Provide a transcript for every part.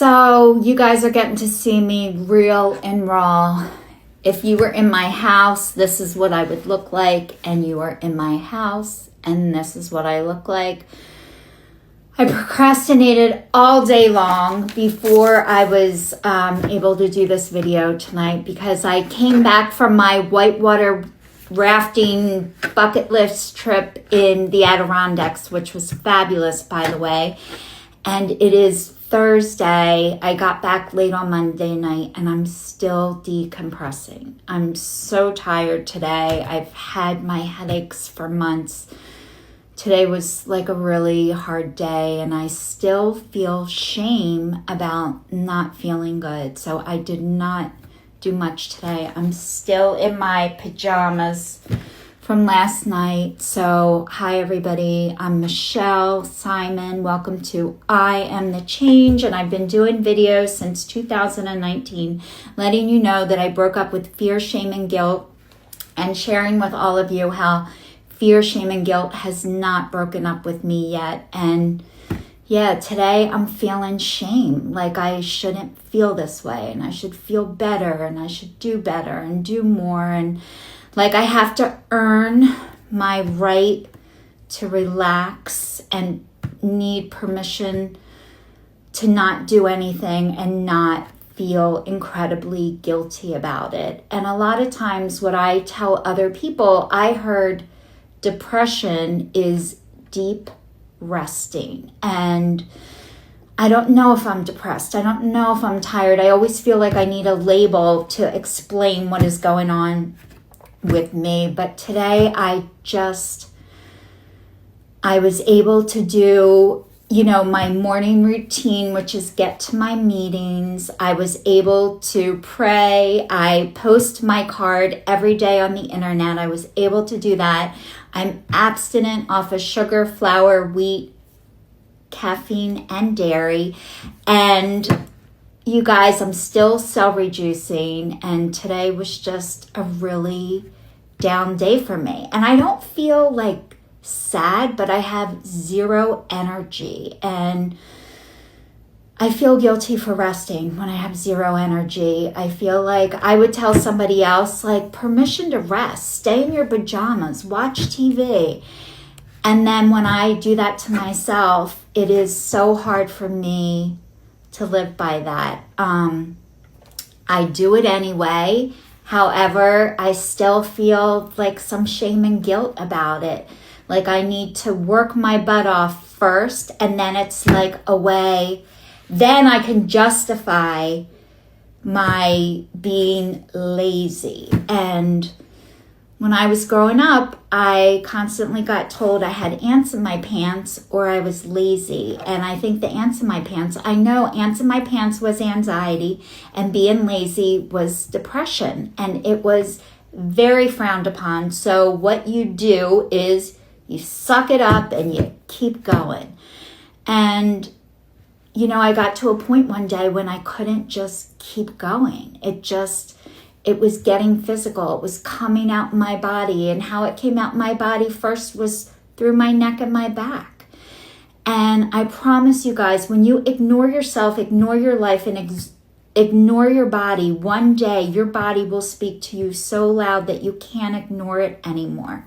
So you guys are getting to see me real and raw. If you were in my house, this is what I would look like, and you are in my house, and this is what I look like. I procrastinated all day long before I was able to do this video tonight because I came back from my whitewater rafting bucket list trip in the Adirondacks, which was fabulous, by the way. And it is Thursday. I got back late on Monday night and I'm still decompressing. I'm so tired today. I've had my headaches for months. Today was like a really hard day and I still feel shame about not feeling good. So I did not do much today. I'm still in my pajamas from last night. So hi everybody, I'm Michelle Simon. Welcome to I Am the Change, and I've been doing videos since 2019 letting you know that I broke up with fear, shame, and guilt, and sharing with all of you how fear, shame, and guilt has not broken up with me yet. And yeah, today I'm feeling shame, like I shouldn't feel this way and I should feel better and I should do better and do more, and like I have to earn my right to relax and need permission to not do anything and not feel incredibly guilty about it. And a lot of times what I tell other people, I heard depression is deep resting. And I don't know if I'm depressed. I don't know if I'm tired. I always feel like I need a label to explain what is going on with me. But today I was able to do, my morning routine, which is get to my meetings. I was able to pray. I post my card every day on the internet. I was able to do that. I'm abstinent off of sugar, flour, wheat, caffeine, and dairy. And you guys, I'm still celery juicing, and today was just a really down day for me. And I don't feel like sad, but I have zero energy, and I feel guilty for resting when I have zero energy. I feel like I would tell somebody else, like, permission to rest, stay in your pajamas, watch TV. And then when I do that to myself, it is so hard for me to live by that. I do it anyway. However, I still feel like some shame and guilt about it. Like I need to work my butt off first, and then it's like a way, then I can justify my being lazy. And when I was growing up, I constantly got told I had ants in my pants or I was lazy. And I think the ants in my pants, I know ants in my pants was anxiety and being lazy was depression. And it was very frowned upon. So what you do is you suck it up and you keep going. And, I got to a point one day when I couldn't just keep going. It was getting physical. It was coming out in my body. And how it came out in my body first was through my neck and my back. And I promise you guys, when you ignore yourself, ignore your life, and ignore your body, one day your body will speak to you so loud that you can't ignore it anymore.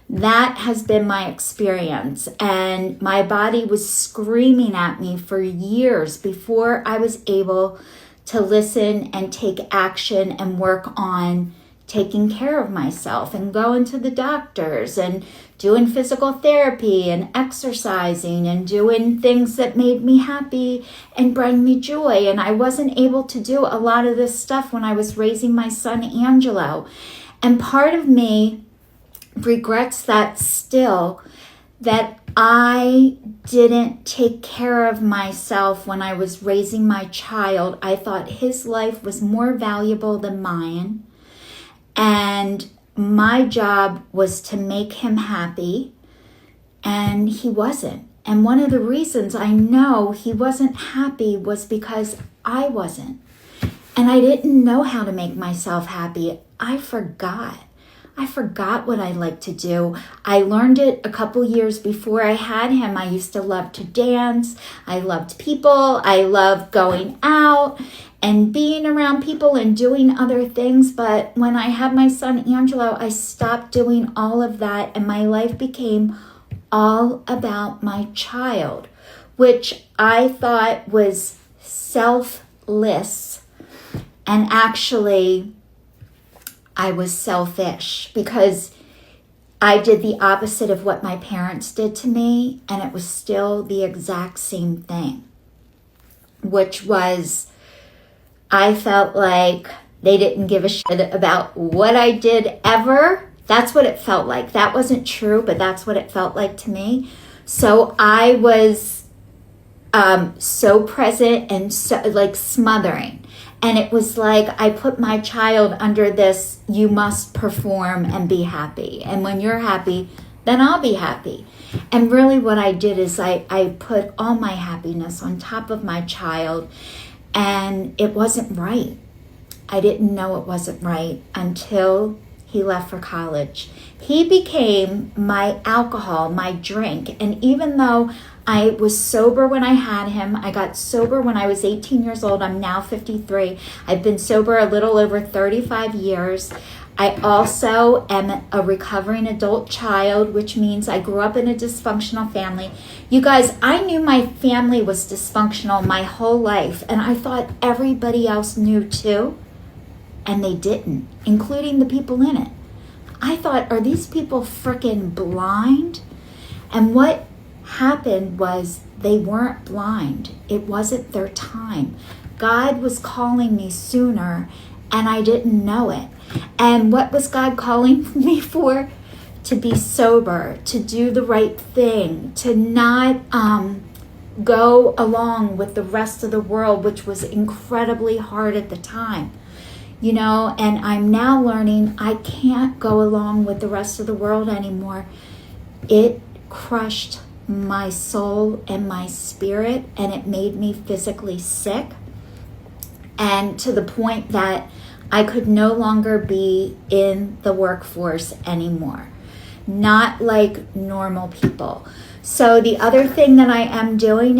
That has been my experience. And my body was screaming at me for years before I was able to listen and take action and work on taking care of myself and going to the doctors and doing physical therapy and exercising and doing things that made me happy and bring me joy. And I wasn't able to do a lot of this stuff when I was raising my son, Angelo. And part of me regrets that still, that I didn't take care of myself when I was raising my child. I thought his life was more valuable than mine. And my job was to make him happy. And he wasn't. And one of the reasons I know he wasn't happy was because I wasn't. And I didn't know how to make myself happy. I forgot. I forgot what I liked to do. I learned it a couple years before I had him. I used to love to dance. I loved people. I loved going out and being around people and doing other things. But when I had my son Angelo, I stopped doing all of that, and my life became all about my child, which I thought was selfless. And actually, I was selfish because I did the opposite of what my parents did to me, and it was still the exact same thing, which was I felt like they didn't give a shit about what I did ever. That's what it felt like. That wasn't true, but that's what it felt like to me. So I was so present and so like smothering. And it was like I put my child under this, you must perform and be happy. And when you're happy, then I'll be happy. And really what I did is I put all my happiness on top of my child. And it wasn't right. I didn't know it wasn't right until he left for college. He became my alcohol, my drink. And even though I was sober when I had him, I got sober when I was 18 years old. I'm now 53. I've been sober a little over 35 years. I also am a recovering adult child, which means I grew up in a dysfunctional family. You guys, I knew my family was dysfunctional my whole life, and I thought everybody else knew too, and they didn't, including the people in it. I thought, are these people freaking blind? And what happened was they weren't blind. It wasn't their time. God was calling me sooner, and I didn't know it. And what was God calling me for? To be sober, to do the right thing, to not go along with the rest of the world, which was incredibly hard at the time. You know, and I'm now learning I can't go along with the rest of the world anymore. It crushed my soul and my spirit, and it made me physically sick. And to the point that I could no longer be in the workforce anymore. Not like normal people. So the other thing that I am doing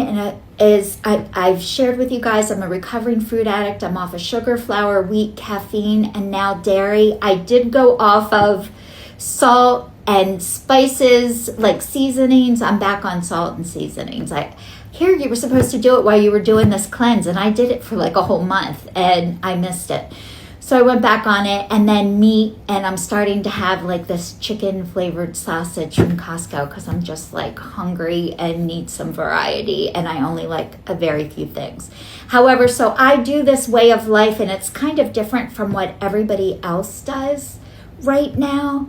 is I've shared with you guys, I'm a recovering food addict. I'm off of sugar, flour, wheat, caffeine, and now dairy. I did go off of salt and spices, like seasonings. I'm back on salt and seasonings. I hear you were supposed to do it while you were doing this cleanse, and I did it for like a whole month, and I missed it. So I went back on it, and then meat, and I'm starting to have like this chicken flavored sausage from Costco because I'm just like hungry and need some variety, and I only like a very few things. However, so I do this way of life, and it's kind of different from what everybody else does right now.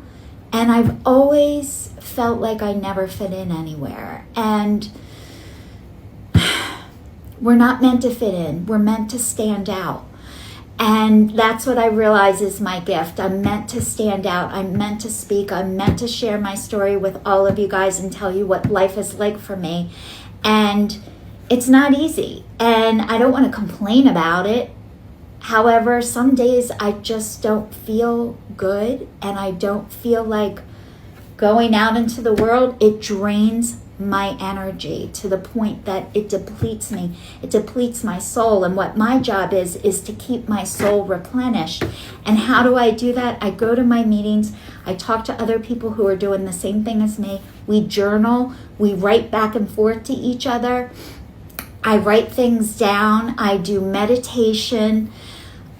And I've always felt like I never fit in anywhere. And we're not meant to fit in. We're meant to stand out. And that's what I realize is my gift. I'm meant to stand out. I'm meant to speak. I'm meant to share my story with all of you guys and tell you what life is like for me. And it's not easy. And I don't want to complain about it. However, some days I just don't feel good, and I don't feel like going out into the world. It drains my energy to the point that it depletes me. It depletes my soul. And what my job is to keep my soul replenished. And how do I do that? I go to my meetings. I talk to other people who are doing the same thing as me. We journal. We write back and forth to each other. I write things down. I do meditation.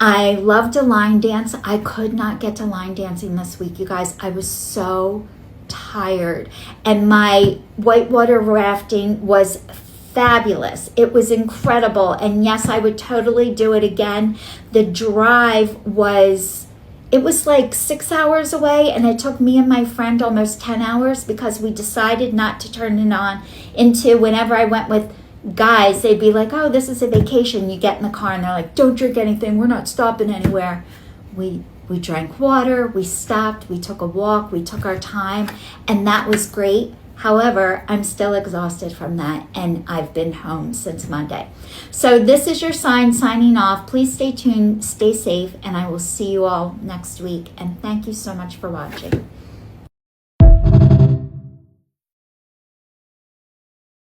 I love to line dance. I could not get to line dancing this week, you guys. I was so tired. And my whitewater rafting was fabulous. It was incredible. And yes, I would totally do it again. The drive was, it was like 6 hours away, and it took me and my friend almost 10 hours because we decided not to turn it on into whenever I went with guys, they'd be like, oh, this is a vacation. You get in the car and they're like, don't drink anything. We're not stopping anywhere. We drank water. We stopped. We took a walk. We took our time. And that was great. However, I'm still exhausted from that, and I've been home since Monday. So this is your sign signing off. Please stay tuned, stay safe, and I will see you all next week. And thank you so much for watching.